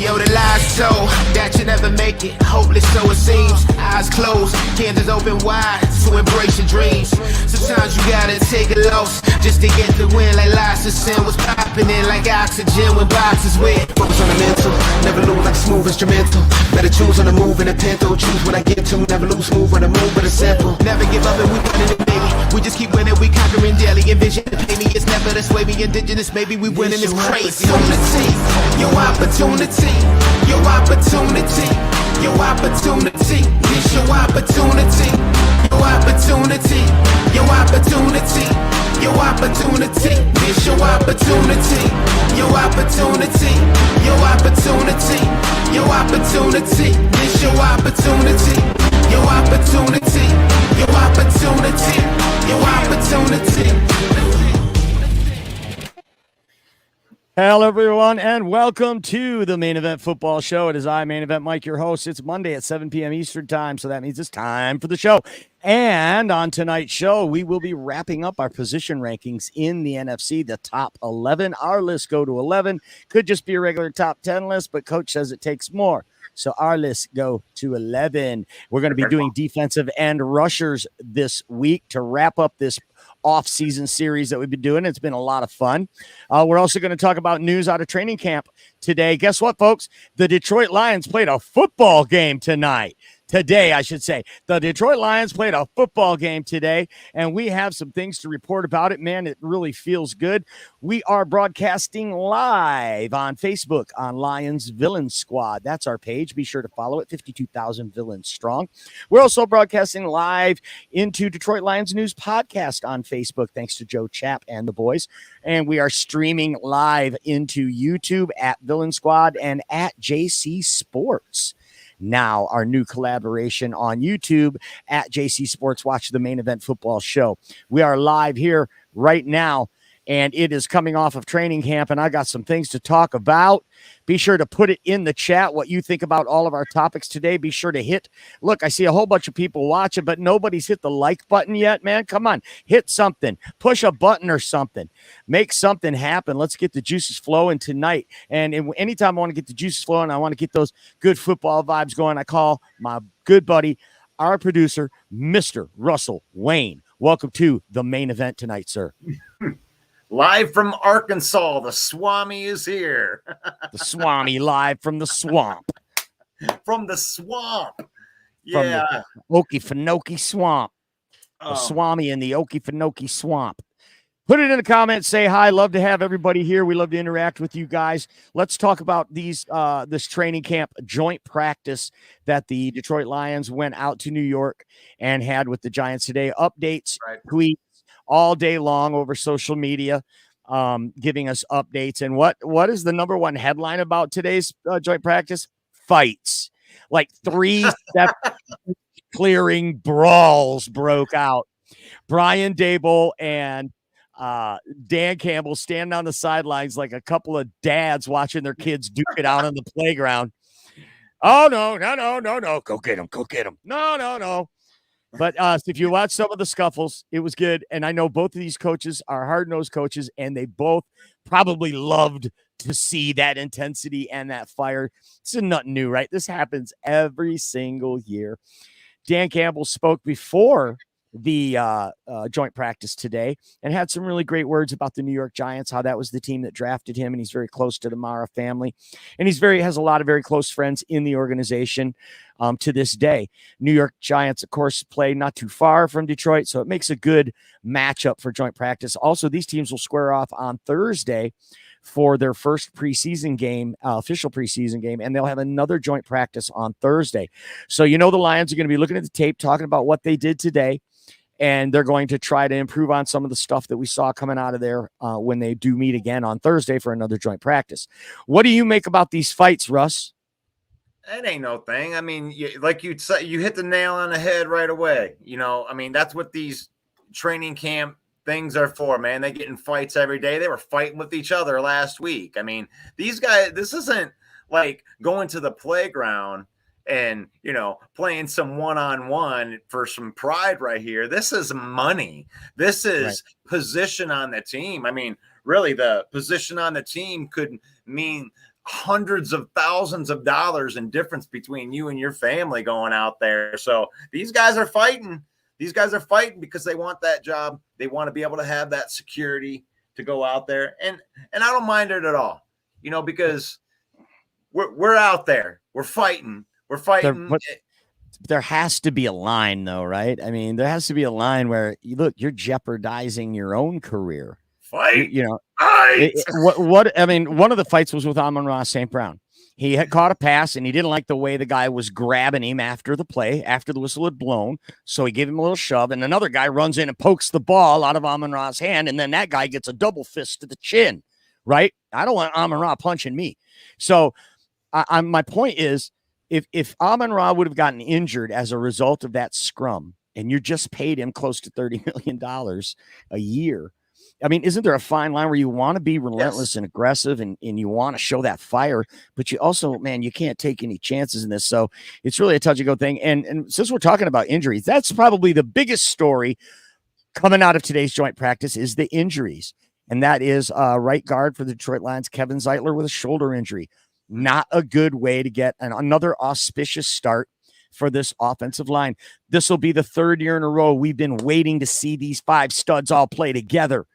Yo, the lies so that you never make it. Hopeless, so it seems. Eyes closed, candles open wide to embrace your dreams. Sometimes you gotta take a loss just to get the win. Like lots of sin was popping in like oxygen when boxes wet. Focus on the mental, never lose like a smooth instrumental. Better choose on the move in a pinto. Choose what I get to, never lose smooth on the move, but it's simple. Never give up and we winning it, baby. We just keep winning, we conquering daily. Envision the pay me, it's never the sway. We indigenous, maybe we winning this crazy. Your opportunity, your opportunity, your opportunity. This your opportunity, your opportunity, your opportunity, your opportunity. This your opportunity, your opportunity, your opportunity, your opportunity. This your opportunity, your opportunity, your opportunity, your opportunity. Hello, everyone, and welcome to the Main Event Football Show. It is I, Main Event Mike, your host. It's Monday at 7 p.m. Eastern Time, so that means it's time for the show. And on tonight's show, we will be wrapping up our position rankings in the NFC, the top 11. Our list go to 11. Could just be a regular top 10 list, but Coach says it takes more. So our lists go to 11. We're going to be doing defensive end rushers this week to wrap up this off-season series that we've been doing. It's been a lot of fun. We're also going to talk about news out of training camp today. Guess what, folks? The Detroit Lions played a football game tonight. Today, I should say. The Detroit Lions played a football game today, and we have some things to report about it. Man, it really feels good. We are broadcasting live on Facebook on Lions Villain Squad. That's our page. Be sure to follow it, 52,000 Villains Strong. We're also broadcasting live into Detroit Lions News Podcast on Facebook, thanks to Joe Chapp and the boys. And we are streaming live into YouTube at Villain Squad and at JC Sports. Now, our new collaboration on YouTube at JC Sports. Watch the Main Event Football Show. We are live here right now, and it is coming off of training camp, and I got some things to talk about. Be sure to put it in the chat what you think about all of our topics today. Be sure to hit. Look, I see a whole bunch of people watching, but nobody's hit the like button yet, man. Come on, hit something. Push a button or something. Make something happen. Let's get the juices flowing tonight. And anytime I want to get the juices flowing, I want to get those good football vibes going, I call my good buddy, our producer, Mr. Russell Wayne. Welcome to the main event tonight, sir. Live from Arkansas, the Swami is here. The Swami live from the swamp. From the swamp. Yeah. From the Okefenokee swamp. The Swami in the Okefenokee swamp. Put it in the comments. Say hi. Love to have everybody here. We love to interact with you guys. Let's talk about these this training camp joint practice that the Detroit Lions went out to New York and had with the Giants today. Updates, tweets, all day long over social media, giving us updates. And what is the number one headline about today's joint practice? Fights. Like 3 clearing brawls broke out. Brian Daboll and Dan Campbell standing on the sidelines like a couple of dads watching their kids duke it out on the playground. Oh, no. Go get him. No. But if you watch some of the scuffles, it was good. And I know both of these coaches are hard-nosed coaches, and they both probably loved to see that intensity and that fire. This is nothing new, right? This happens every single year. Dan Campbell spoke before the joint practice today and had some really great words about the New York Giants, how that was the team that drafted him, and he's very close to the Mara family, and has a lot of very close friends in the organization to this day. New York Giants, of course, play not too far from Detroit, so it makes a good matchup for joint practice. Also, these teams will square off on Thursday for their first preseason game, official preseason game, and they'll have another joint practice on Thursday. So the Lions are going to be looking at the tape, talking about what they did today, and they're going to try to improve on some of the stuff that we saw coming out of there when they do meet again on Thursday for another joint practice. What do you make about these fights, Russ? It ain't no thing. I mean, like you said, you hit the nail on the head right away. That's what these training camp things are for, man. They get in fights every day. They were fighting with each other last week. I mean, these guys, this isn't like going to the playground and, you know, playing some one-on-one for some pride right here. This is money. This is position on the team. I mean, really, the position on the team could mean hundreds of thousands of dollars in difference between you and your family going out there. So these guys are fighting. These guys are fighting because they want that job. They want to be able to have that security to go out there. And I don't mind it at all, you know, because we're out there. We're fighting. We're fighting. There has to be a line, though, right? I mean, there has to be a line where you're jeopardizing your own career. Fight. You know, fight. What I mean, one of the fights was with Amon-Ra St. Brown. He had caught a pass and he didn't like the way the guy was grabbing him after the play, after the whistle had blown. So he gave him a little shove, and another guy runs in and pokes the ball out of Amon-Ra's hand, and then that guy gets a double fist to the chin, right? I don't want Amon-Ra punching me. So my point is, if Amon-Ra would have gotten injured as a result of that scrum, and you just paid him close to $30 million a year, I mean, isn't there a fine line where you want to be relentless and aggressive and you want to show that fire, but you also, man, you can't take any chances in this. So it's really a touch-and-go thing. And since we're talking about injuries, that's probably the biggest story coming out of today's joint practice is the injuries. And that is right guard for the Detroit Lions, Kevin Zeitler, with a shoulder injury. Not a good way to get another auspicious start for this offensive line. This will be the third year in a row we've been waiting to see these five studs all play together.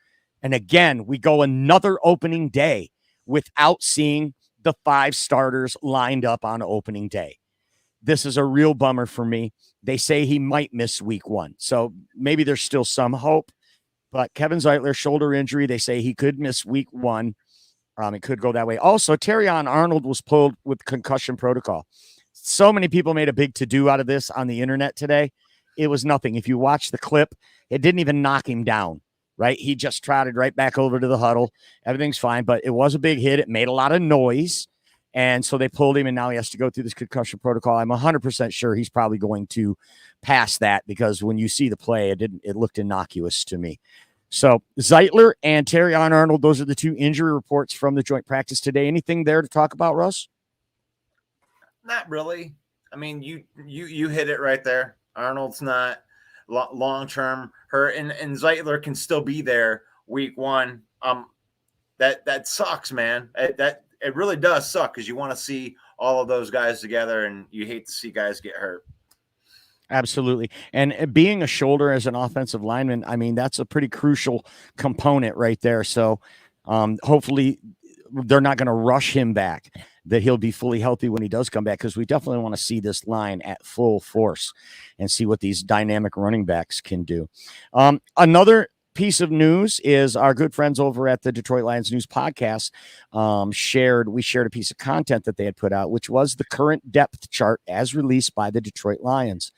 And again, we go another opening day without seeing the five starters lined up on opening day. This is a real bummer for me. They say he might miss week 1. So maybe there's still some hope. But Kevin Zeitler, shoulder injury, they say he could miss week 1. It could go that way. Also, Terrion Arnold was pulled with concussion protocol. So many people made a big to-do out of this on the internet today. It was nothing. If you watch the clip, it didn't even knock him down, right? He just trotted right back over to the huddle. Everything's fine, but it was a big hit. It made a lot of noise. And so they pulled him, and now he has to go through this concussion protocol. I'm 100% sure he's probably going to pass that because when you see the play, it looked innocuous to me. So Zeitler and Terrion Arnold, those are the two injury reports from the joint practice today. Anything there to talk about, Russ? Not really. I mean, you hit it right there. Arnold's not long-term hurt, and Zeitler can still be there week 1. That sucks, man. It really does suck because you want to see all of those guys together, and you hate to see guys get hurt. Absolutely. And being a shoulder as an offensive lineman, I mean, that's a pretty crucial component right there. So hopefully they're not going to rush him back, that he'll be fully healthy when he does come back, because we definitely want to see this line at full force and see what these dynamic running backs can do. Another piece of news is our good friends over at the Detroit Lions News Podcast shared a piece of content that they had put out, which was the current depth chart as released by the Detroit Lions.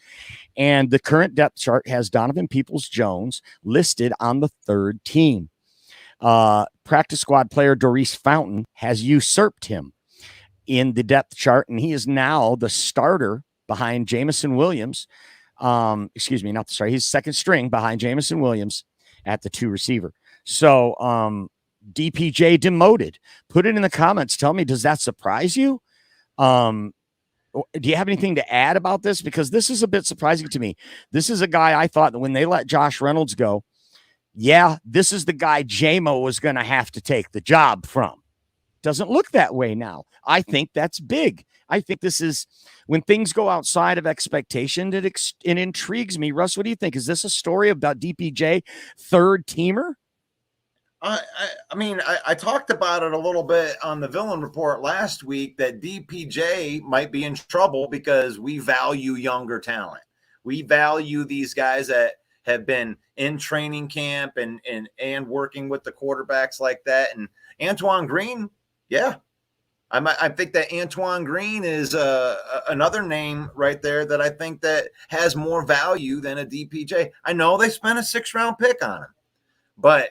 And the current depth chart has Donovan Peoples-Jones listed on the 3rd team. Practice squad player Doris Fountain has usurped him in the depth chart, and he is now the starter behind Jamison Williams. He's second string behind Jamison Williams at the 2 receiver. So DPJ demoted. Put it in the comments. Tell me, does that surprise you? Do you have anything to add about this? Because this is a bit surprising to me. This is a guy I thought that when they let Josh Reynolds go, this is the guy JMO was going to have to take the job from. Doesn't look that way now. I think that's big. I think this is when things go outside of expectation, it intrigues me. Russ, what do you think? Is this a story about DPJ, 3rd teamer? I mean, I talked about it a little bit on the Villain Report last week that DPJ might be in trouble because we value younger talent. We value these guys that have been in training camp and working with the quarterbacks like that. And Antoine Green, I think that Antoine Green is another name right there that I think that has more value than a DPJ. I know they spent a 6th-round pick on him, but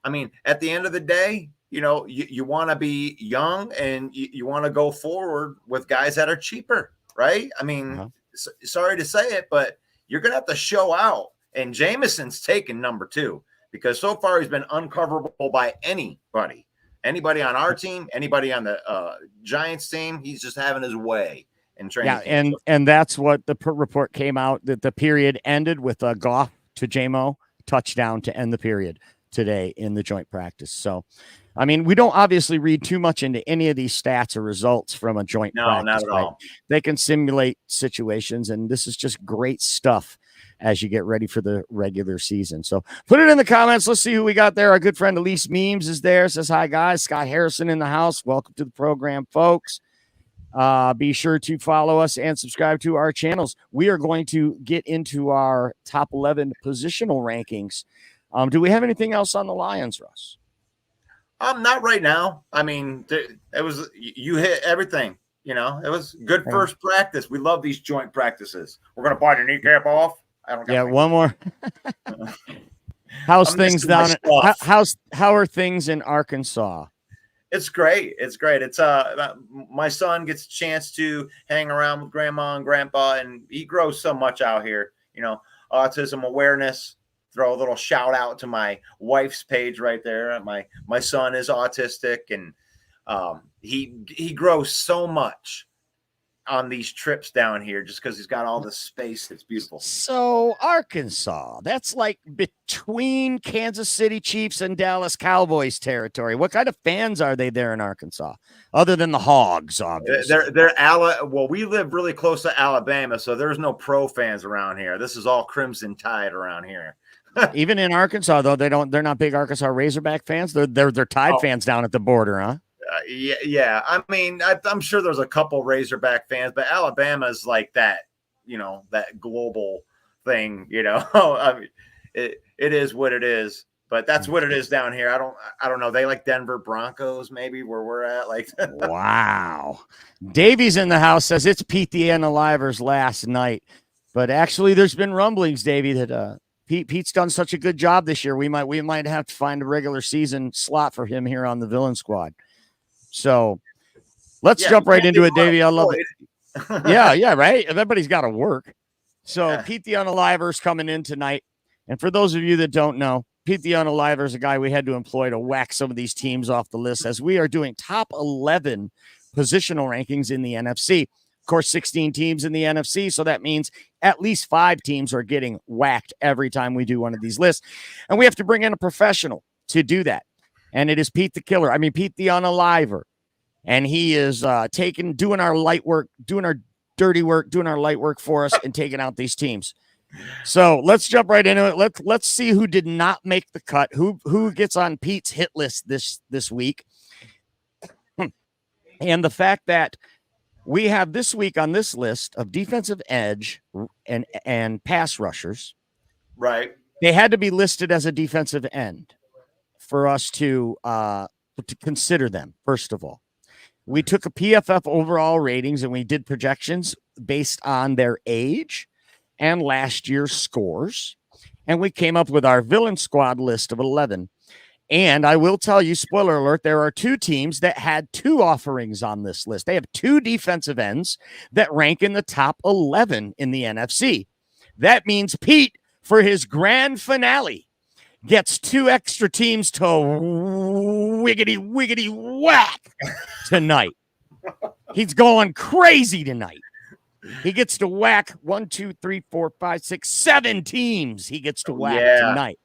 I mean, at the end of the day, you know, you want to be young and you want to go forward with guys that are cheaper, right? I mean, sorry to say it, but you're going to have to show out. And Jamison's taken number 2 because so far he's been uncoverable by anybody. Anybody on our team, anybody on the Giants team, he's just having his way in training camp. And that's what the report came out, that the period ended with a Goff to JMO touchdown to end the period today in the joint practice. So, I mean, we don't obviously read too much into any of these stats or results from a joint practice. No, not at all. They can simulate situations, and this is just great stuff as you get ready for the regular season. So put it in the comments. Let's see who we got there. Our good friend Elise Memes is there. Says, hi, guys. Scott Harrison in the house. Welcome to the program, folks. Be sure to follow us and subscribe to our channels. We are going to get into our top 11 positional rankings. Do we have anything else on the Lions, Russ? Not right now. I mean, it was, you hit everything. You know, it was good first practice. We love these joint practices. We're going to bite your kneecap off. One more. How's things down? How are things in Arkansas? It's great. It's great. It's my son gets a chance to hang around with grandma and grandpa, and he grows so much out here. You know, autism awareness. Throw a little shout out to my wife's page right there. My son is autistic, and he grows so much on these trips down here just because he's got all this space. It's beautiful. So Arkansas, that's like between Kansas City Chiefs and Dallas Cowboys territory. What kind of fans are they there in Arkansas, other than the Hogs? Obviously, well, we live really close to Alabama, so there's no pro fans around here. This is all Crimson Tide around here. Even in Arkansas, though, they're not big Arkansas Razorback fans. They're Tide fans down at the border, huh? Yeah. I mean, I'm sure there's a couple Razorback fans, but Alabama is like that, you know, that global thing, you know. I mean, it is what it is, but that's what it is down here. I don't know. They like Denver Broncos, maybe where we're at. Like, wow. Davey's in the house, says it's Pete the Analyvers last night, but actually, there's been rumblings, Davey, that Pete's done such a good job this year. We might have to find a regular season slot for him here on the Villain Squad. So let's jump right into it, Davey. I love it. Yeah, right. Everybody's got to work. So Pete the Unaliver's coming in tonight. And for those of you that don't know, Pete the Unaliver is a guy we had to employ to whack some of these teams off the list as we are doing top 11 positional rankings in the NFC. Of course, 16 teams in the NFC. So that means at least 5 teams are getting whacked every time we do one of these lists. And we have to bring in a professional to do that. And it is Pete the Killer. I mean, Pete the Unaliver. And he is doing our light work, doing our dirty work, doing our light work for us and taking out these teams. So let's jump right into it. Let's see who did not make the cut, who gets on Pete's hit list this week. And the fact that we have this week on this list of defensive edge and pass rushers. Right. They had to be listed as a defensive end for us to consider them, first of all. We took a PFF overall ratings and we did projections based on their age and last year's scores. And we came up with our Villain Squad list of 11. And I will tell you, spoiler alert, there are 2 teams that had 2 offerings on this list. They have 2 defensive ends that rank in the top 11 in the NFC. That means Pete, for his grand finale, gets 2 extra teams to wiggity whack tonight. He's going crazy tonight. He gets to whack 1, 2, 3, 4, 5, 6, 7 teams. He gets to whack tonight.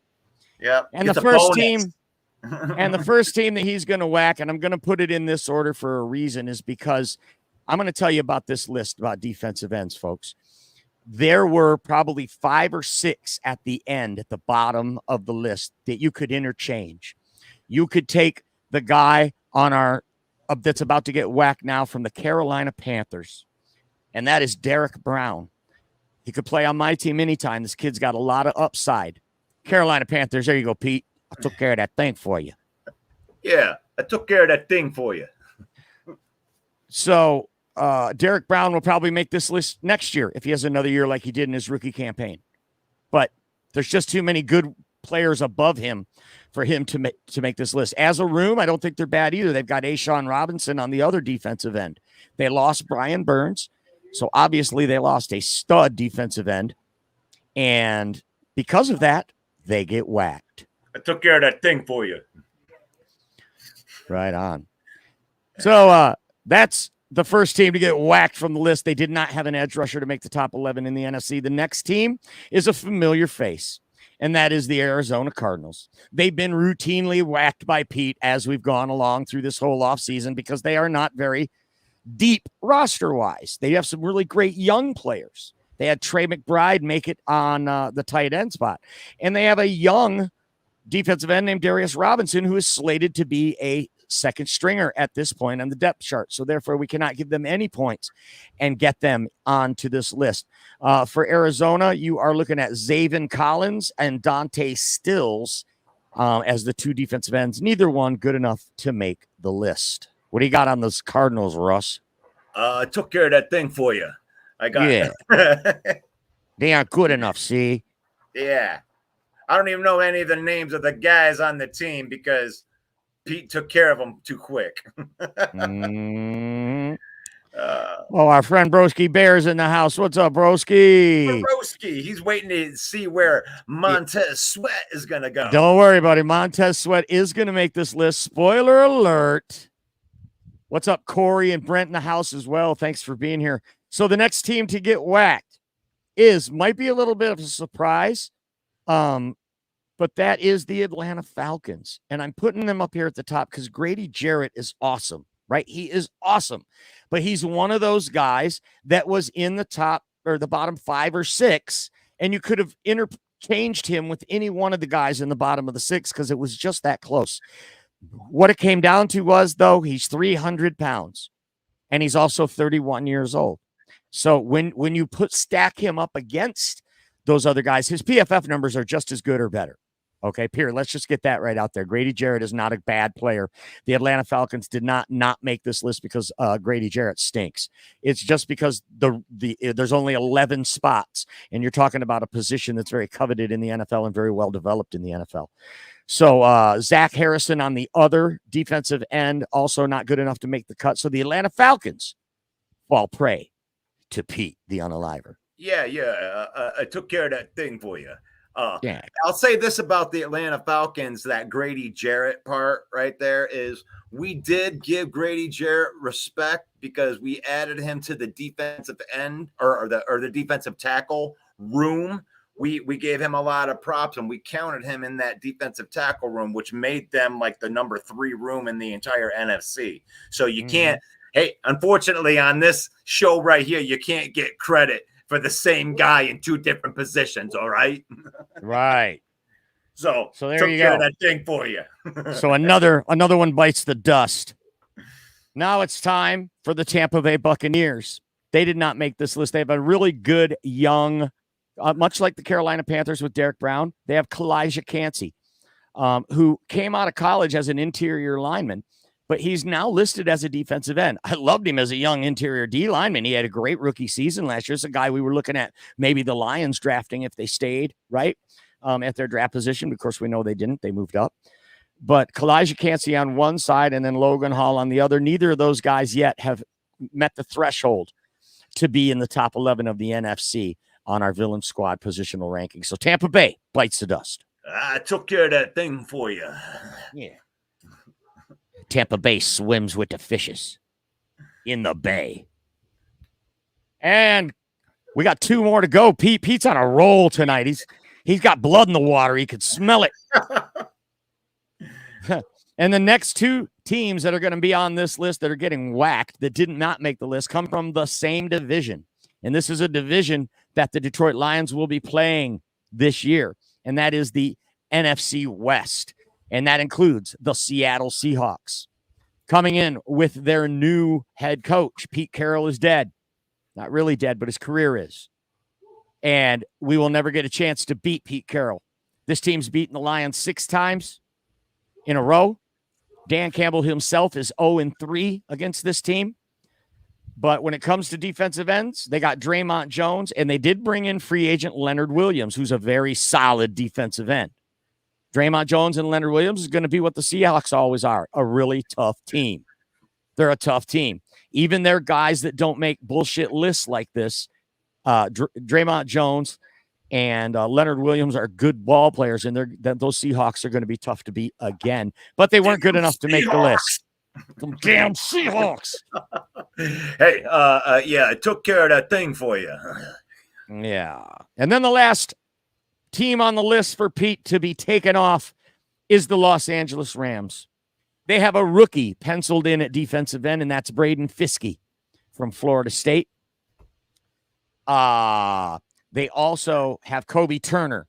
Yep. And the first team that he's going to whack, and I'm going to put it in this order for a reason, is because I'm going to tell you about this list about defensive ends, folks. There were probably 5 or 6 at the end, at the bottom of the list that you could interchange. You could take the guy on our that's about to get whacked now from the Carolina Panthers, and that is Derek Brown. He could play on my team anytime. This kid's got a lot of upside. Carolina Panthers, there you go, Pete. I took care of that thing for you. Yeah, I took care of that thing for you. So Derek Brown will probably make this list next year if he has another year like he did in his rookie campaign. But there's just too many good players above him for him to make this list. As a room, I don't think they're bad either. They've got Ashawn Robinson on the other defensive end. They lost Brian Burns, so obviously they lost a stud defensive end. And because of that, they get whacked. I took care of that thing for you. Right on. So that's the first team to get whacked from the list. They did not have an edge rusher to make the top 11 in the NFC. The next team is a familiar face, and that is the Arizona Cardinals. They've been routinely whacked by Pete as we've gone along through this whole offseason because they are not very deep roster-wise. They have some really great young players. They had Trey McBride make it on the tight end spot, and they have a young defensive end named Darius Robinson who is slated to be a second stringer at this point on the depth chart. So therefore we cannot give them any points and get them onto this list. For Arizona, you are looking at Zaven Collins and Dante Stills as the two defensive ends. Neither one good enough to make the list. What do you got on those Cardinals, Russ? I took care of that thing for you. I got it. They aren't good enough, see? Yeah. I don't even know any of the names of the guys on the team because Pete took care of them too quick. Our friend Broski Bear's in the house. What's up, Broski? Broski, he's waiting to see where Montez Sweat is going to go. Don't worry, buddy. Montez Sweat is going to make this list. Spoiler alert. What's up, Corey and Brent in the house as well? Thanks for being here. So the next team to get whacked might be a little bit of a surprise. But that is the Atlanta Falcons. And I'm putting them up here at the top because Grady Jarrett is awesome, right? He is awesome. But he's one of those guys that was in the top or the bottom 5 or 6, and you could have interchanged him with any one of the guys in the bottom of the 6 because it was just that close. What it came down to was, though, he's 300 pounds, and he's also 31 years old. So when you stack him up against those other guys, his PFF numbers are just as good or better. Okay, period. Let's just get that right out there. Grady Jarrett is not a bad player. The Atlanta Falcons did not make this list because Grady Jarrett stinks. It's just because there's only 11 spots, and you're talking about a position that's very coveted in the NFL and very well developed in the NFL. So Zach Harrison on the other defensive end, also not good enough to make the cut. So the Atlanta Falcons fall prey to Pete, the unaliver. Yeah. I took care of that thing for you. I'll say this about the Atlanta Falcons, that Grady Jarrett part right there is we did give Grady Jarrett respect because we added him to the defensive end or the defensive tackle room. We gave him a lot of props and we counted him in that defensive tackle room, which made them like the number 3 room in the entire NFC. So you can't, unfortunately on this show right here, you can't get credit for the same guy in 2 different positions, all right? Right. So there you go. That thing for you. So another one bites the dust. Now it's time for the Tampa Bay Buccaneers. They did not make this list. They have a really good young, much like the Carolina Panthers with Derek Brown. They have Kalijah Cansey, who came out of college as an interior lineman, but he's now listed as a defensive end. I loved him as a young interior D lineman. He had a great rookie season last year. It's a guy we were looking at maybe the Lions drafting if they stayed, right, at their draft position. Of course, we know they didn't. They moved up. But Kalijah Cansey on one side and then Logan Hall on the other. Neither of those guys yet have met the threshold to be in the top 11 of the NFC on our Villain Squad positional ranking. So Tampa Bay bites the dust. I took care of that thing for you. Yeah. Tampa Bay swims with the fishes in the bay. And we got 2 more to go. Pete's on a roll tonight. He's got blood in the water. He could smell it. And the next 2 teams that are going to be on this list that are getting whacked, that did not make the list, come from the same division. And this is a division that the Detroit Lions will be playing this year. And that is the NFC West. And that includes the Seattle Seahawks. Coming in with their new head coach, Pete Carroll is dead. Not really dead, but his career is. And we will never get a chance to beat Pete Carroll. This team's beaten the Lions 6 times in a row. Dan Campbell himself is 0-3 against this team. But when it comes to defensive ends, they got Draymond Jones, and they did bring in free agent Leonard Williams, who's a very solid defensive end. Draymond Jones and Leonard Williams is going to be what the Seahawks always are, a really tough team. They're a tough team. Even their guys that don't make bullshit lists like this, Draymond Jones and Leonard Williams are good ball players, and those Seahawks are going to be tough to beat again. But they weren't good enough to make the list. Them damn Seahawks. Hey, yeah, I took care of that thing for you. Yeah. And then the last team on the list for Pete to be taken off is the Los Angeles Rams. They have a rookie penciled in at defensive end, and that's Braden Fiske from Florida State. They also have Kobe Turner,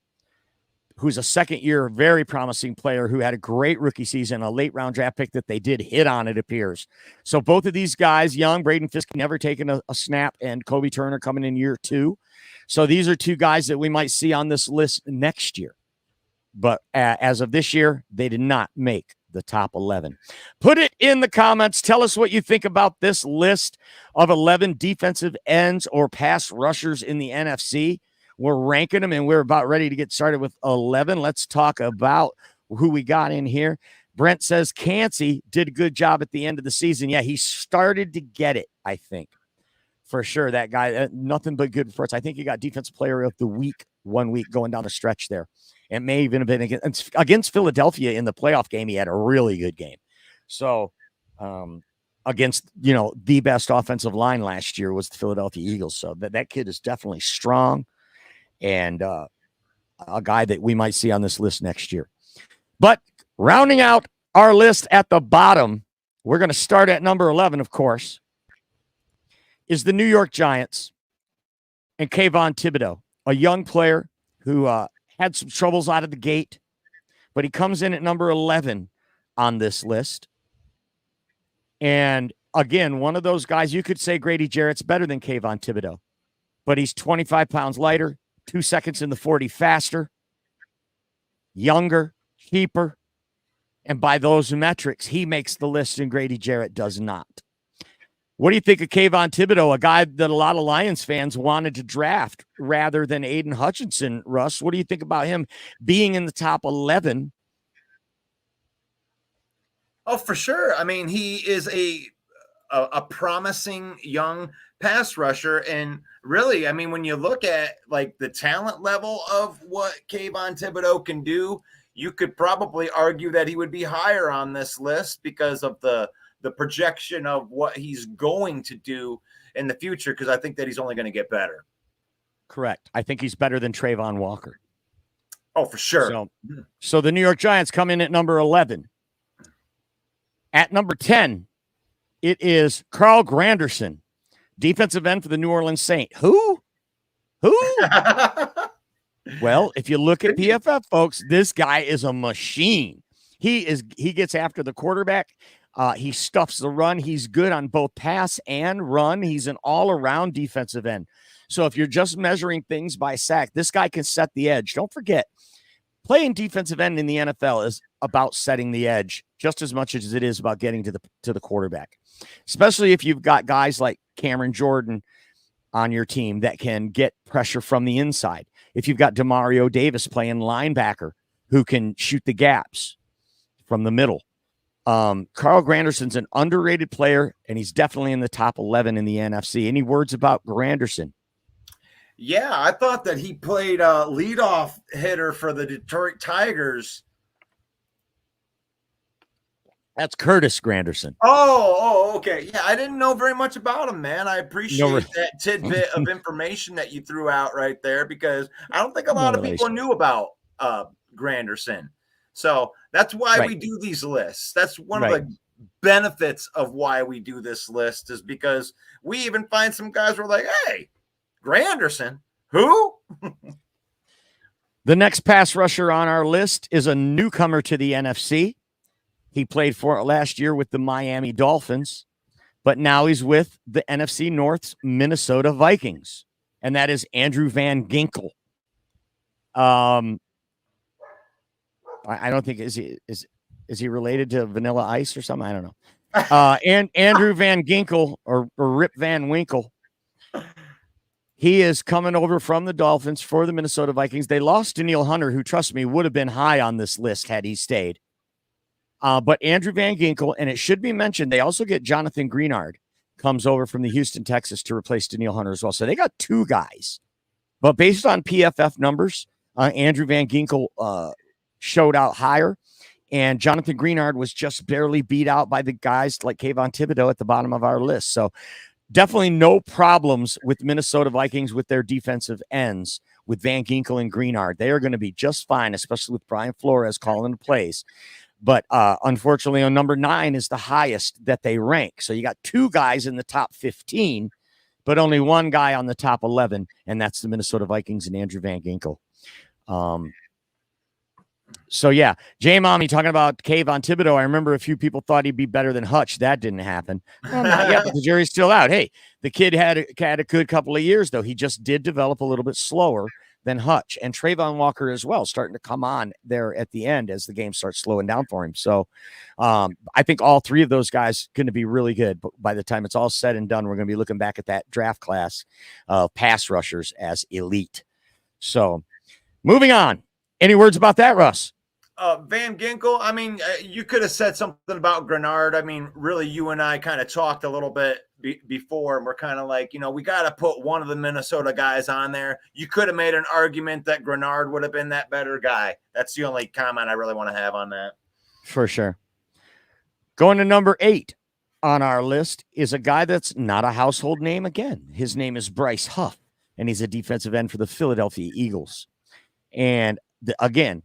who's a second-year, very promising player who had a great rookie season, a late-round draft pick that they did hit on, it appears. So both of these guys, young, Braden Fiske never taken a snap, and Kobe Turner coming in year 2. So these are two guys that we might see on this list next year. But as of this year, they did not make the top 11. Put it in the comments. Tell us what you think about this list of 11 defensive ends or pass rushers in the NFC. We're ranking them, and we're about ready to get started with 11. Let's talk about who we got in here. Brent says Cansey did a good job at the end of the season. Yeah, he started to get it, I think. For sure, that guy, nothing but good reports. I think he got Defensive Player of the Week 1 week going down the stretch there. It may even have been against Philadelphia in the playoff game. He had a really good game. So against, the best offensive line last year was the Philadelphia Eagles. So that kid is definitely strong and a guy that we might see on this list next year. But rounding out our list at the bottom, we're going to start at number 11, of course, is the New York Giants and Kayvon Thibodeau, a young player who had some troubles out of the gate, but he comes in at number 11 on this list. And again, one of those guys, you could say Grady Jarrett's better than Kayvon Thibodeau, but he's 25 pounds lighter, 2 seconds in the 40 faster, younger, cheaper. And by those metrics, he makes the list and Grady Jarrett does not. What do you think of Kayvon Thibodeau, a guy that a lot of Lions fans wanted to draft rather than Aiden Hutchinson, Russ? What do you think about him being in the top 11? Oh, for sure. I mean, he is a promising young pass rusher. And really, I mean, when you look at like the talent level of what Kayvon Thibodeau can do, you could probably argue that he would be higher on this list because of the projection of what he's going to do in the future, because I think that he's only going to get better. Correct. I think he's better than Trayvon Walker. Oh, for sure. So the New York Giants come in at number 11. At number 10, it is Carl Granderson, defensive end for the New Orleans Saints. Who? Well, if you look at PFF, folks, this guy is a machine. He gets after the quarterback. He stuffs the run. He's good on both pass and run. He's an all-around defensive end. So if you're just measuring things by sack, this guy can set the edge. Don't forget, playing defensive end in the NFL is about setting the edge just as much as it is about getting to the quarterback, especially if you've got guys like Cameron Jordan on your team that can get pressure from the inside. If you've got Demario Davis playing linebacker who can shoot the gaps from the middle. Carl Granderson's an underrated player, and he's definitely in the top 11 in the NFC. Any words about Granderson? Yeah, I thought that he played leadoff hitter for the Detroit Tigers. That's Curtis Granderson. Oh, okay. Yeah, I didn't know very much about him, man. I appreciate that tidbit of information that you threw out right there, because I don't think a lot of people knew about Granderson. So that's why we do these lists. That's one of the benefits of why we do this list, is because we even find some guys who are like, hey, Granderson, who? The next pass rusher on our list is a newcomer to the NFC. He played for it last year with the Miami Dolphins, but now he's with the NFC North's Minnesota Vikings, and that is Andrew Van Ginkel. I don't think is he related to Vanilla Ice or something? I don't know. And Andrew Van Ginkel or Rip Van Winkle. He is coming over from the Dolphins for the Minnesota Vikings. They lost Danielle Hunter, who, trust me, would have been high on this list had he stayed. But Andrew Van Ginkel, and it should be mentioned, they also get Jonathan Greenard, comes over from the Houston Texans to replace Danielle Hunter as well. So they got two guys But based on PFF numbers, Andrew Van Ginkel showed out higher, and Jonathan Greenard was just barely beat out by the guys like Kayvon Thibodeau at the bottom of our list. So definitely no problems with Minnesota Vikings with their defensive ends with Van Ginkel and Greenard. They are going to be just fine, especially with Brian Flores calling the plays. But unfortunately, on number 9 is the highest that they rank. So you got 2 guys in the top 15, but only 1 guy on the top 11, and that's the Minnesota Vikings and Andrew Van Ginkel. So, yeah, J-Mommy talking about Kayvon Thibodeau. I remember a few people thought he'd be better than Hutch. That didn't happen. Well, not yet, but the jury's still out. Hey, the kid had a good couple of years, though. He just did develop a little bit slower than Hutch. And Trayvon Walker as well, starting to come on there at the end as the game starts slowing down for him. So I think all 3 of those guys going to be really good. But by the time it's all said and done, we're going to be looking back at that draft class of pass rushers as elite. So moving on. Any words about that, Russ? Van Ginkel, I mean, you could have said something about Grenard. I mean, really, you and I kind of talked a little bit before, and we're kind of like, we got to put one of the Minnesota guys on there. You could have made an argument that Grenard would have been that better guy. That's the only comment I really want to have on that. For sure. Going to number 8 on our list is a guy that's not a household name again. His name is Bryce Huff, and he's a defensive end for the Philadelphia Eagles. And again,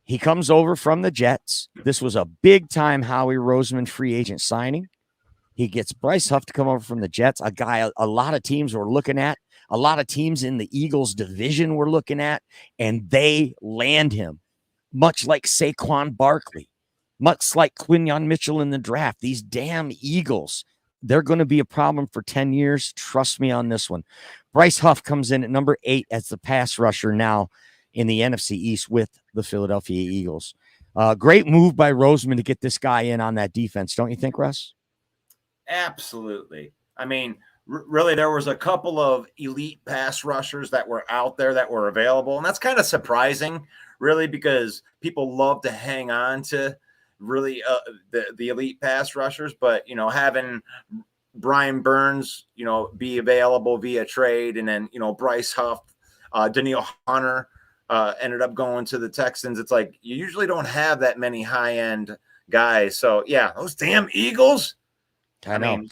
he comes over from the Jets. This was a big-time Howie Roseman free agent signing. He gets Bryce Huff to come over from the Jets, a guy a lot of teams were looking at, a lot of teams in the Eagles division were looking at, and they land him, much like Saquon Barkley, much like Quinyon Mitchell in the draft. These damn Eagles, they're going to be a problem for 10 years. Trust me on this one. Bryce Huff comes in at number 8 as the pass rusher now in the NFC East with the Philadelphia Eagles. Great move by Roseman to get this guy in on that defense. Don't you think, Russ? Absolutely. I mean, really, there was a couple of elite pass rushers that were out there that were available. And that's kind of surprising, really, because people love to hang on to really the elite pass rushers. But, having Brian Burns, be available via trade, and then, Bryce Huff, Daniil Hunter, ended up going to the Texans. It's like you usually don't have that many high-end guys. So, yeah, those damn Eagles. I know. mean,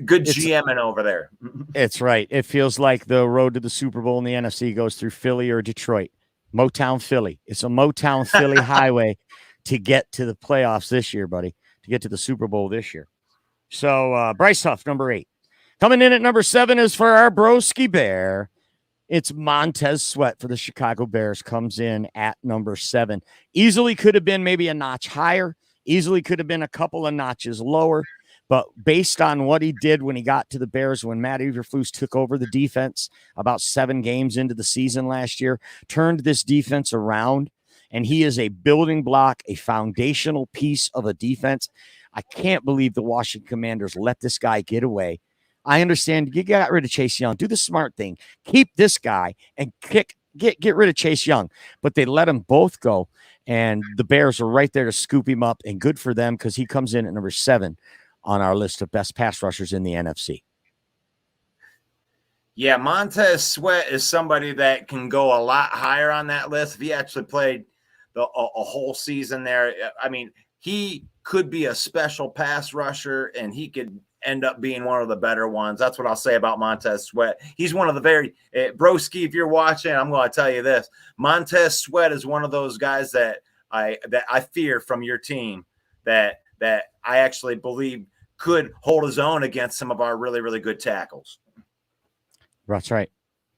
good GMing over there. It's right. It feels like the road to the Super Bowl in the NFC goes through Philly or Detroit. Motown Philly. It's a Motown Philly highway to get to the playoffs this year, buddy, to get to the Super Bowl this year. So Bryce Huff, number 8. Coming in at number 7 is for our broski bear. It's Montez Sweat for the Chicago Bears, comes in at number 7. Easily could have been maybe a notch higher. Easily could have been a couple of notches lower. But based on what he did when he got to the Bears, when Matt Eberflus took over the defense about 7 games into the season last year, turned this defense around, and he is a building block, a foundational piece of a defense. I can't believe the Washington Commanders let this guy get away. I understand you got rid of Chase Young. Do the smart thing. Keep this guy and get rid of Chase Young. But they let them both go, and the Bears are right there to scoop him up, and good for them because he comes in at number 7 on our list of best pass rushers in the NFC. Yeah, Montez Sweat is somebody that can go a lot higher on that list. If he actually played a whole season there, I mean, he could be a special pass rusher, and he could end up being one of the better ones. That's what I'll say about Montez Sweat. He's one of the very broski. If you're watching, I'm going to tell you this: Montez Sweat is one of those guys that I fear from your team that I actually believe could hold his own against some of our really, really good tackles. That's right.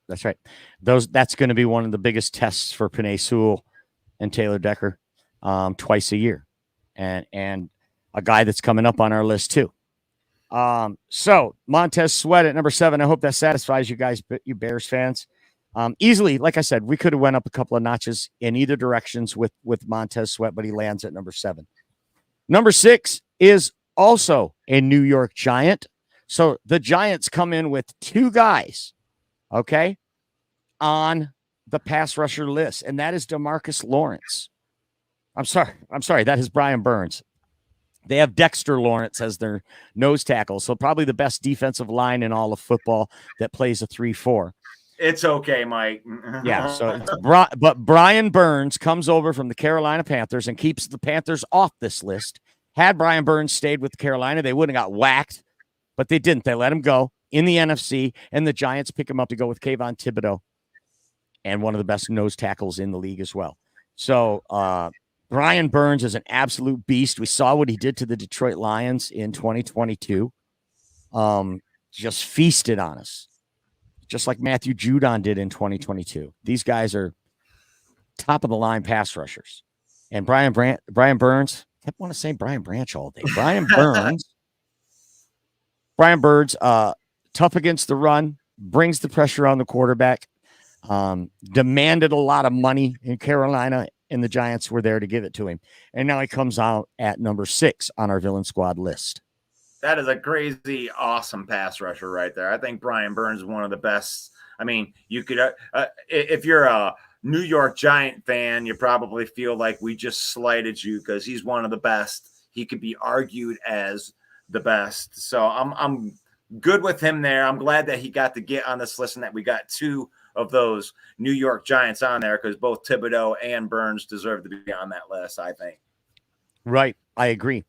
That's right. That's going to be one of the biggest tests for Penei Sewell and Taylor Decker twice a year, and a guy that's coming up on our list too. So Montez Sweat at number 7. I hope that satisfies you guys, you Bears fans. Easily, like I said, we could have went up a couple of notches in either directions with Montez Sweat, but he lands at number 7. Number 6 is also a New York Giant. So the Giants come in with 2 guys, okay, on the pass rusher list, and that is DeMarcus Lawrence. I'm sorry, that is Brian Burns. They have Dexter Lawrence as their nose tackle, so probably the best defensive line in all of football that plays a 3-4. It's okay, Mike. Yeah, so it's but Brian Burns comes over from the Carolina Panthers and keeps the Panthers off this list. Had Brian Burns stayed with Carolina, they wouldn't have got whacked, but they didn't. They let him go in the NFC, and the Giants pick him up to go with Kayvon Thibodeau and one of the best nose tackles in the league as well. So Brian Burns is an absolute beast. We saw what he did to the Detroit Lions in 2022. Just feasted on us, just like Matthew Judon did in 2022. These guys are top of the line pass rushers. And Brian Burns, I want to say Brian Branch all day. Brian Burns, tough against the run, brings the pressure on the quarterback, demanded a lot of money in Carolina, and the Giants were there to give it to him. And now he comes out at number 6 on our villain squad list. That is a crazy, awesome pass rusher right there. I think Brian Burns is one of the best. I mean, you could, if you're a New York Giant fan, you probably feel like we just slighted you because he's one of the best. He could be argued as the best. So I'm good with him there. I'm glad that he got to get on this list and that we got 2 of those New York Giants on there because both Thibodeau and Burns deserve to be on that list, I think. Right. I agree.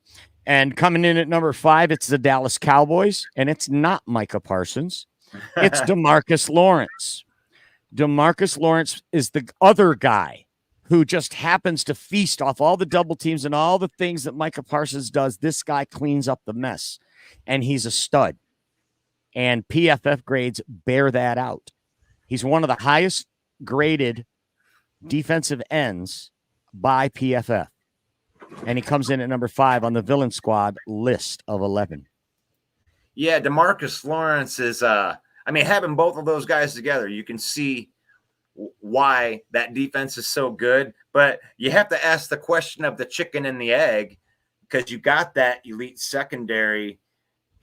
And coming in at number 5, it's the Dallas Cowboys, and it's not Micah Parsons. It's DeMarcus Lawrence. DeMarcus Lawrence is the other guy who just happens to feast off all the double teams and all the things that Micah Parsons does. This guy cleans up the mess, and he's a stud. And PFF grades bear that out. He's one of the highest graded defensive ends by PFF. And he comes in at number 5 on the villain squad list of 11. Yeah, DeMarcus Lawrence is, having both of those guys together, you can see why that defense is so good. But you have to ask the question of the chicken and the egg because you got that elite secondary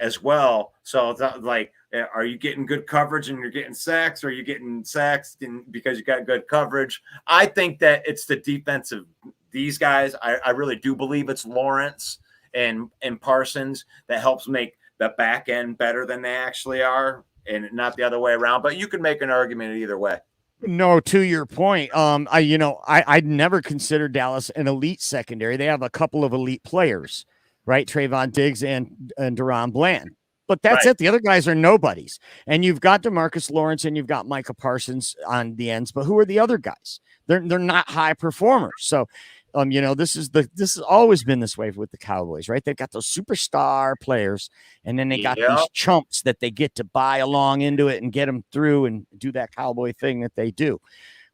as well. So it's not like, are you getting good coverage and you're getting sacks, or are you getting sacks because you got good coverage? I think that it's the defensive. These guys, I really do believe it's Lawrence and Parsons that helps make the back end better than they actually are, and not the other way around. But you can make an argument either way. No, to your point, I'd never considered Dallas an elite secondary. They have a couple of elite players, right? Trayvon Diggs and Deron Bland. But that's it. The other guys are nobodies. And you've got DeMarcus Lawrence and you've got Micah Parsons on the ends. But who are the other guys? They're not high performers. So, this has always been this way with the Cowboys, right? They've got those superstar players, and then they got these chumps that they get to buy along into it and get them through and do that Cowboy thing that they do.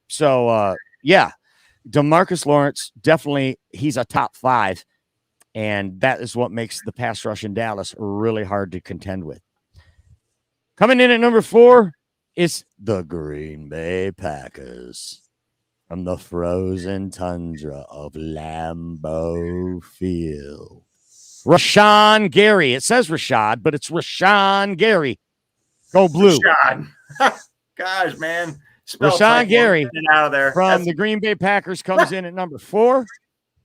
So, DeMarcus Lawrence, definitely he's a top 5. And that is what makes the pass rush in Dallas really hard to contend with. Coming in at number 4 is the Green Bay Packers from the frozen tundra of Lambeau Field. Rashawn Gary. It says Rashad, but it's Rashawn Gary. Go blue. Rashawn. Gosh, man. Rashawn Gary out of there. From the Green Bay Packers comes in at number 4.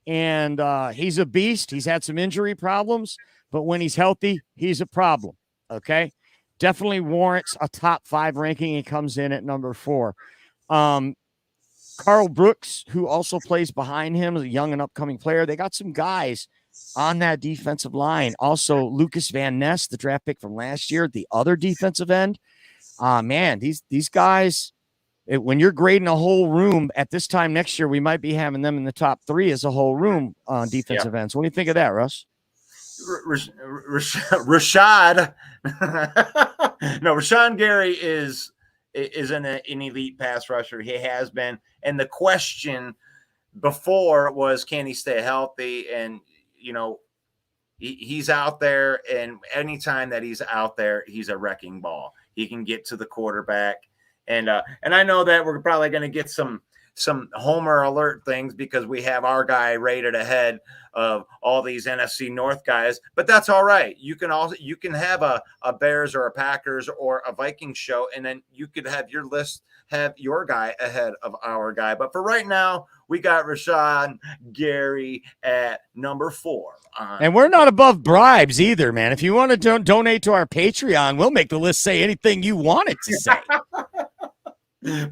And he's a beast. He's had some injury problems, but when he's healthy, he's a problem. Okay. Definitely warrants a top 5 ranking. He comes in at number 4. Carl Brooks, who also plays behind him, is a young and upcoming player. They got some guys on that defensive line. Also, Lucas Van Ness, the draft pick from last year, the other defensive end. Man, these guys, when you're grading a whole room at this time next year, we might be having them in the top 3 as a whole room on defensive ends. What do you think of that, Russ? Rashad. No, Rashawn Gary is an elite pass rusher. He has been. And the question before was, can he stay healthy? And, he's out there. And anytime that he's out there, he's a wrecking ball. He can get to the quarterback. And I know that we're probably going to get some Homer alert things because we have our guy rated ahead of all these NFC North guys, but that's all right. You can have a Bears or a Packers or a Vikings show, and then you could have your list have your guy ahead of our guy. But for right now, we got Rashawn Gary at number 4. And we're not above bribes either, man. If you want to donate to our Patreon, we'll make the list say anything you want it to say.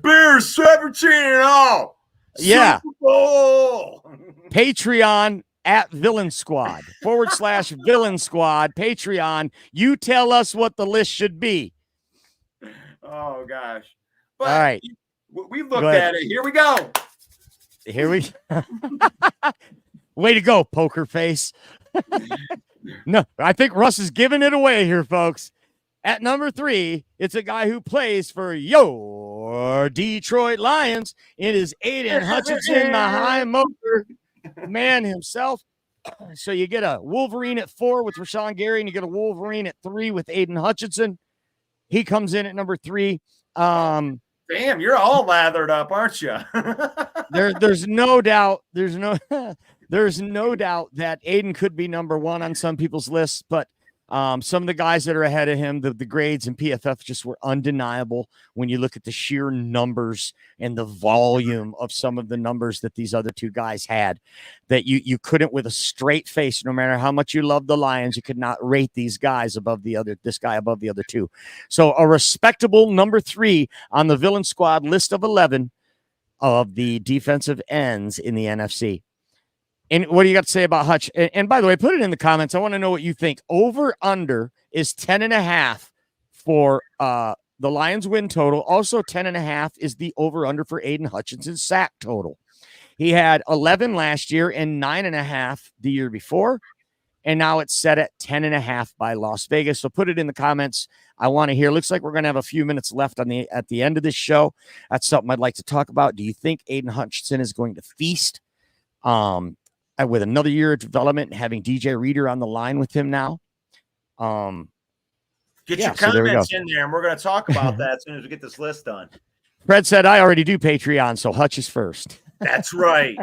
Bears 17-0. Yeah. Super Bowl. Patreon at Villain Squad / Villain Squad. Patreon. You tell us what the list should be. Oh, gosh. But all right. We looked at it. Here we go. Here we Way to go, poker face. No, I think Russ is giving it away here, folks. At number 3, it's a guy who plays for your Detroit Lions. It is Aiden Hutchinson, the high motor man himself. So you get a Wolverine at 4 with Rashawn Gary, and you get a Wolverine at 3 with Aiden Hutchinson. He comes in at number 3. Damn, you're all lathered up, aren't you? There's no doubt. There's no doubt that Aiden could be number 1 on some people's lists, but some of the guys that are ahead of him, the grades in PFF just were undeniable when you look at the sheer numbers and the volume of some of the numbers that these other 2 guys had, that you couldn't, with a straight face, no matter how much you love the Lions, you could not rate these guys above this guy above the other 2. So a respectable number 3 on the Villain Squad list of 11 of the defensive ends in the NFC. And what do you got to say about Hutch? And by the way, put it in the comments. I want to know what you think. Over under is 10.5 for the Lions win total. Also 10.5 is the over under for Aiden Hutchinson's sack total. He had 11 last year and 9.5 the year before. And now it's set at 10.5 by Las Vegas. So put it in the comments. I want to hear. Looks like we're going to have a few minutes left at the end of this show. That's something I'd like to talk about. Do you think Aiden Hutchinson is going to feast? With another year of development, having DJ Reader on the line with him now. Get your comments in there, and we're going to talk about that as soon as we get this list done. Fred said, I already do Patreon, so Hutch is first. That's right.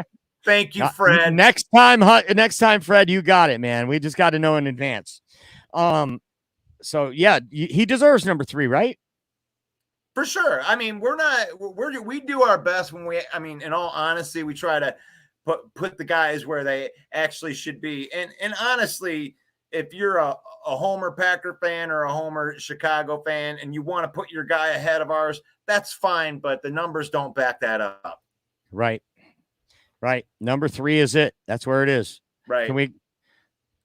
Thank you, Fred. Next time, Fred, you got it, man. We just got to know in advance. So, yeah, he deserves number 3, right? For sure. I mean, we do our best in all honesty, we try to put the guys where they actually should be. And honestly, if you're a Homer Packer fan or a Homer Chicago fan and you want to put your guy ahead of ours, that's fine, but the numbers don't back that up. Right. Number 3 is it. That's where it is. Right. We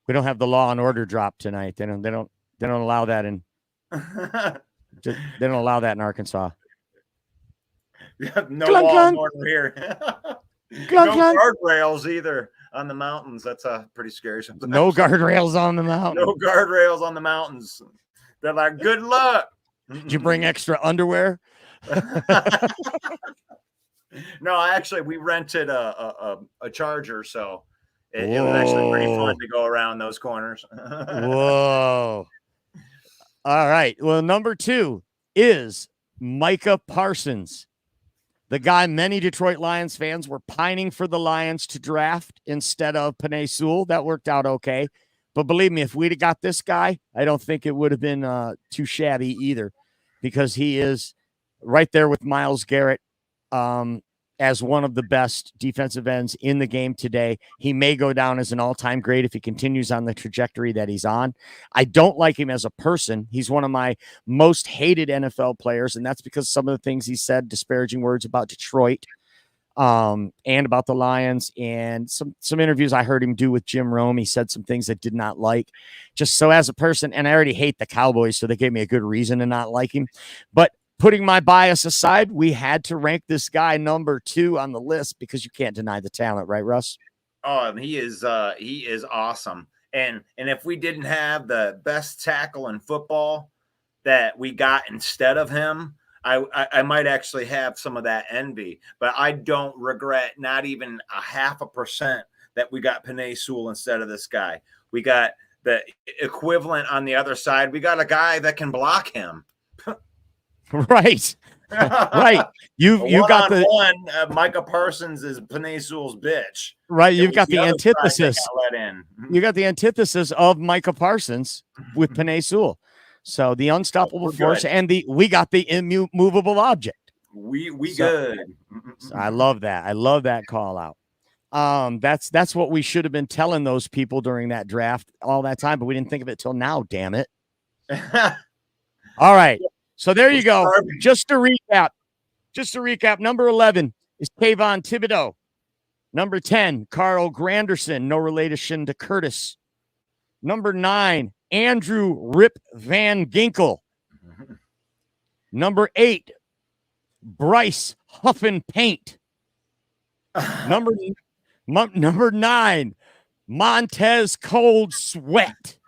don't have the Law and Order drop tonight. They don't allow that in they don't allow that in Arkansas. No Law and Order here. No guardrails either on the mountains. That's pretty scary sometimes. No guardrails on the mountain. No guardrails on the mountains. They're like, good luck. Did you bring extra underwear? No, actually, we rented a Charger, so it was actually pretty fun to go around those corners. Whoa. All right. Well, number 2 is Micah Parsons. The guy many Detroit Lions fans were pining for the Lions to draft instead of Penei Sewell. That worked out okay. But believe me, if we'd have got this guy, I don't think it would have been too shabby either, because he is right there with Myles Garrett as one of the best defensive ends in the game today. He may go down as an all-time great if he continues on the trajectory that he's on. I don't like him as a person. He's one of my most hated NFL players, and that's because some of the things he said, disparaging words about Detroit and about the Lions, and some interviews I heard him do with Jim Rome. He said some things I did not like. Just so as a person, and I already hate the Cowboys, so they gave me a good reason to not like him. But putting my bias aside, we had to rank this guy number 2 on the list because you can't deny the talent, right, Russ? Oh, he is awesome. And if we didn't have the best tackle in football that we got instead of him, I might actually have some of that envy. But I don't regret not even 0.5% that we got Penei Sewell instead of this guy. We got the equivalent on the other side. We got a guy that can block him. Right. You got the one. Micah Parsons is Penei Sewell's bitch. Right. You've got the antithesis. You got the antithesis of Micah Parsons with Penei Sewell. So the unstoppable force and we got the immovable object. We good. So I love that. I love that call out. That's what we should have been telling those people during that draft all that time, but we didn't think of it till now. Damn it. All right. So there you go. Just to recap, Just to recap, number 11 is Kayvon Thibodeau. Number 10, Carl Granderson, no relation to Curtis. Number 9, Andrew Rip Van Ginkel. Number 8, Bryce Huffin Paint. Number 9, Montez Cold Sweat.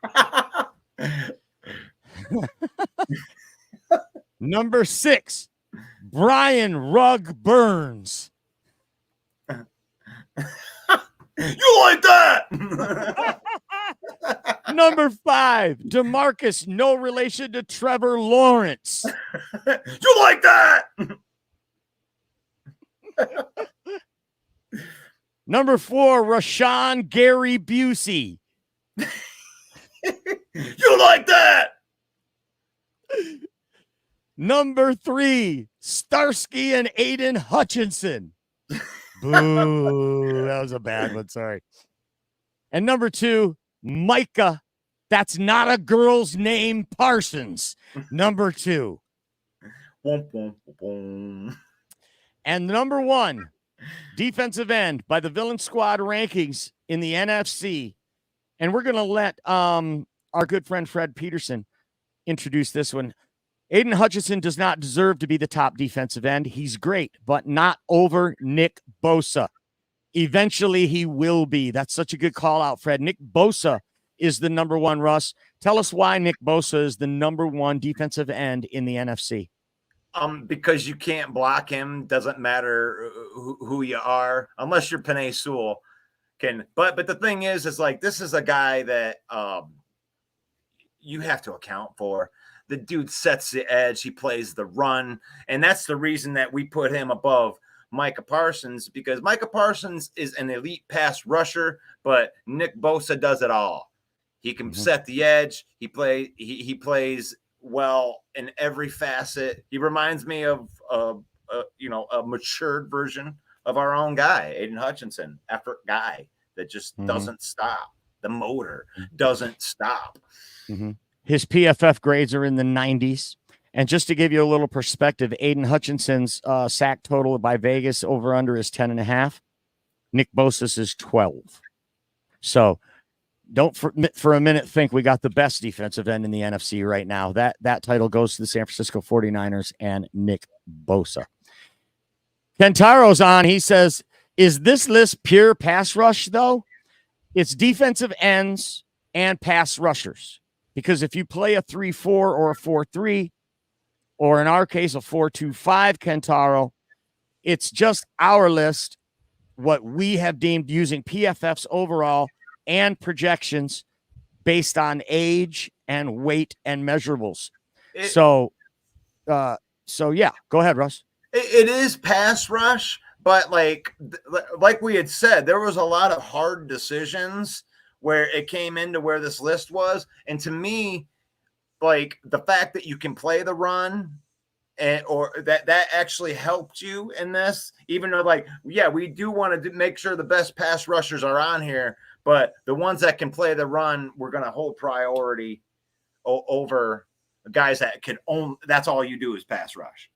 Number 6, Brian Rugg Burns. You like that? Number 5, DeMarcus, no relation to Trevor Lawrence. You like that? Number 4, Rashawn Gary Busey. You like that? Number 3, Starsky and Aiden Hutchinson. Boo, that was a bad one. Sorry. And number 2, Micah. That's not a girl's name, Parsons. Number 2. And number 1, defensive end by the Villain Squad rankings in the NFC. And we're going to let our good friend Fred Peterson introduce this one. Aiden Hutchinson does not deserve to be the top defensive end. He's great, but not over Nick Bosa. Eventually, he will be. That's such a good call out, Fred. Nick Bosa is the number 1, Russ. Tell us why Nick Bosa is the number 1 defensive end in the NFC. Because you can't block him. Doesn't matter who you are, unless you're Penei Sewell. But the thing is like this is a guy that you have to account for. The dude sets the edge. He plays the run. And that's the reason that we put him above Micah Parsons, because Micah Parsons is an elite pass rusher, but Nick Bosa does it all. He can set the edge. He plays well in every facet. He reminds me of a matured version of our own guy, Aiden Hutchinson, effort guy that just doesn't stop. The motor doesn't stop. His PFF grades are in the 90s. And just to give you a little perspective, Aiden Hutchinson's sack total by Vegas over under is 10.5. Nick Bosa's is 12. So don't for a minute think we got the best defensive end in the NFC right now. That title goes to the San Francisco 49ers and Nick Bosa. Kentaro's on. He says, is this list pure pass rush, though? It's defensive ends and pass rushers. Because if you play a 3-4 or a 4-3, or in our case, a 4-2-5, Kentaro, it's just our list, what we have deemed using PFF's overall and projections based on age and weight and measurables. So yeah, go ahead, Russ. It is pass rush, but like we had said, there was a lot of hard decisions where it came into where this list was. And to me, like the fact that you can play the run or that actually helped you in this, even though we do want to make sure the best pass rushers are on here, but the ones that can play the run, we're going to hold priority over guys that can that's all you do is pass rush.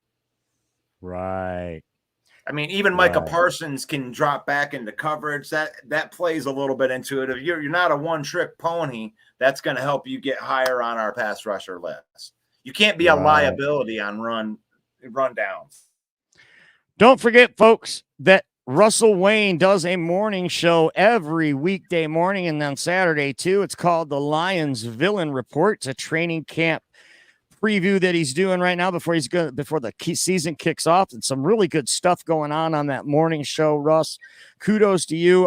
Right. I mean, even Micah Parsons can drop back into coverage. That plays a little bit into it. If you're not a one-trick pony, that's going to help you get higher on our pass rusher list. You can't be a liability on run downs. Don't forget, folks, that Russell Wayne does a morning show every weekday morning and then Saturday too. It's called the Lions Villain Report. It's a training camp preview that he's doing right now before the season kicks off, and some really good stuff going on that morning show. Russ, kudos to you.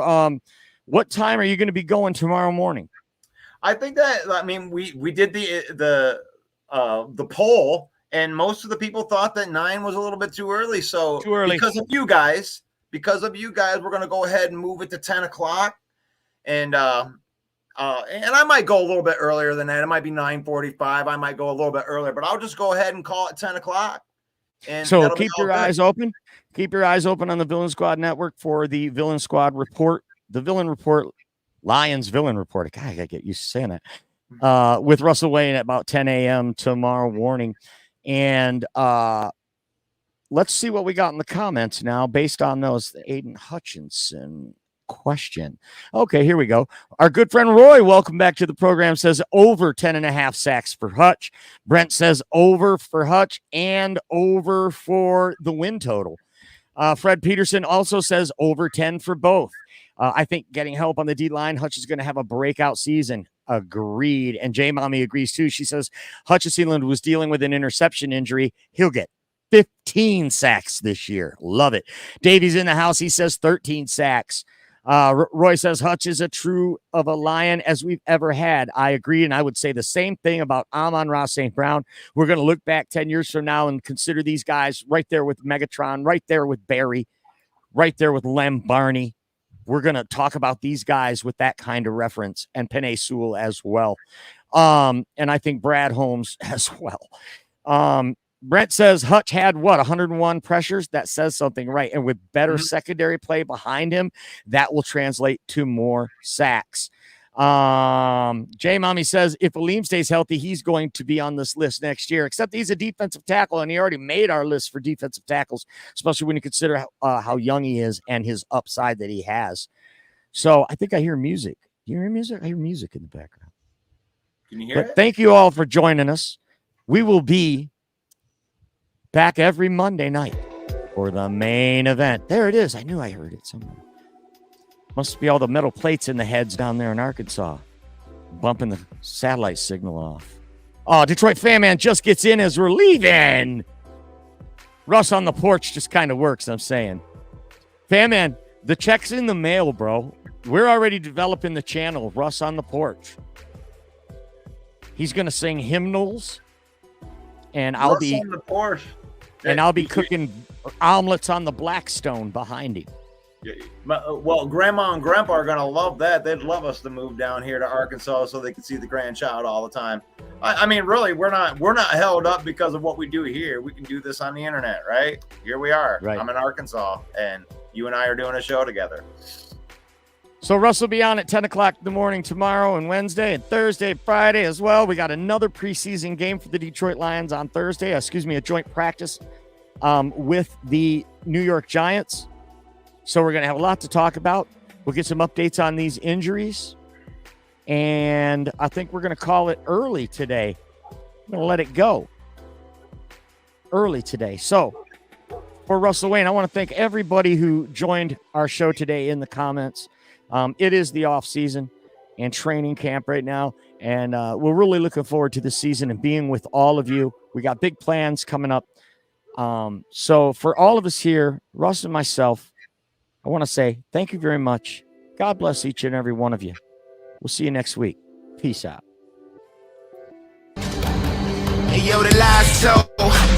What time are you going to be going tomorrow morning? I think we did the poll, and most of the people thought that 9 was a little bit too early. So because of you guys, we're going to go ahead and move it to 10 o'clock. And I might go a little bit earlier than that. It might be 9:45. I might go a little bit earlier, but I'll just go ahead and call it 10 o'clock. And so keep your eyes open. Keep your eyes open on the Villain Squad Network for the Villain Squad Report, the Villain Report, Lions Villain Report. God, I gotta get used to saying that. With Russell Wayne at about 10 a.m. tomorrow morning. And let's see what we got in the comments now based on those Aiden Hutchinson question. Okay, here we go. Our good friend Roy, welcome back to the program, says over 10.5 sacks for Hutch. Brent says over for Hutch and over for the win total. Fred Peterson also says over 10 for both. I think getting help on the D-line, Hutch is going to have a breakout season. Agreed. And J Mommy agrees too. She says Hutchinson was dealing with an interception injury. He'll get 15 sacks this year. Love it. Davey's in the house. He says 13 sacks. Roy says Hutch is a true of a lion as we've ever had. I agree, and I would say the same thing about Amon-Ra St. Brown. We're going to look back 10 years from now and consider these guys right there with Megatron, right there with Barry, right there with Lem Barney. We're going to talk about these guys with that kind of reference, and Penei Sewell as well. And I think Brad Holmes as well. Brent says Hutch had 101 pressures. That says something, right? And with better secondary play behind him, that will translate to more sacks. J Mommy says if Aleem stays healthy, he's going to be on this list next year, except he's a defensive tackle, and he already made our list for defensive tackles, especially when you consider how young he is and his upside that he has. So I think I hear music. Do you hear music? I hear music in the background. Can you hear it? Thank you all for joining us. We will be back every Monday night for the main event. There it is. I knew I heard it somewhere. Must be all the metal plates in the heads down there in Arkansas, bumping the satellite signal off. Oh, Detroit Fan Man just gets in as we're leaving. Russ on the porch just kind of works, I'm saying. Fan Man, the check's in the mail, bro. We're already developing the channel, Russ on the porch. He's going to sing hymnals, and I'll be on the porch. And I'll be cooking omelets on the Blackstone behind him. Well, Grandma and Grandpa are going to love that. They'd love us to move down here to Arkansas so they can see the grandchild all the time. I mean, really, we're not held up because of what we do here. We can do this on the internet, right? Here we are. Right. I'm in Arkansas, and you and I are doing a show together. So Russ will be on at 10 o'clock in the morning tomorrow and Wednesday and Thursday, Friday as well. We got another preseason game for the Detroit Lions on Thursday. A joint practice with the New York Giants. So we're going to have a lot to talk about. We'll get some updates on these injuries. And I think we're going to call it early today. I'm going to let it go early today. So for Russell Wayne, I want to thank everybody who joined our show today in the comments. It is the off season and training camp right now. And we're really looking forward to the season and being with all of you. We got big plans coming up. So for all of us here, Russ and myself, I want to say thank you very much. God bless each and every one of you. We'll see you next week. Peace out. Hey, yo, the lies so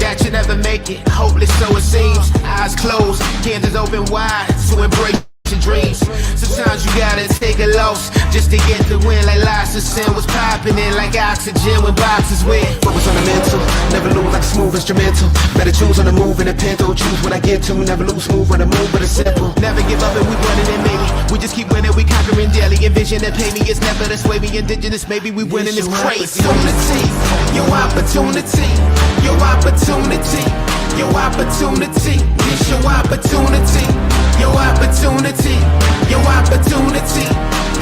that you never make it. Hopeless, so it seems. Eyes closed, candles open wide to embrace your dreams. Sometimes you gotta take a loss just to get the win. Like lots of sin was popping in like oxygen when boxes wet. Focus on the mental, never lose like a smooth instrumental. Better choose on the move in a pinto. Choose what I get to, never lose smooth on the move, but it's simple. Never give up and we running it, maybe. We just keep winning, we conquering daily. Envision that pay me, it's never this way. We indigenous, maybe we winning this crazy. Your opportunity, your opportunity, your opportunity, it's your opportunity. Your opportunity, your opportunity,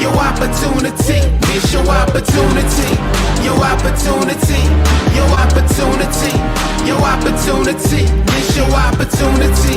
your opportunity, it's your opportunity, your opportunity, your opportunity, your opportunity, it's your opportunity.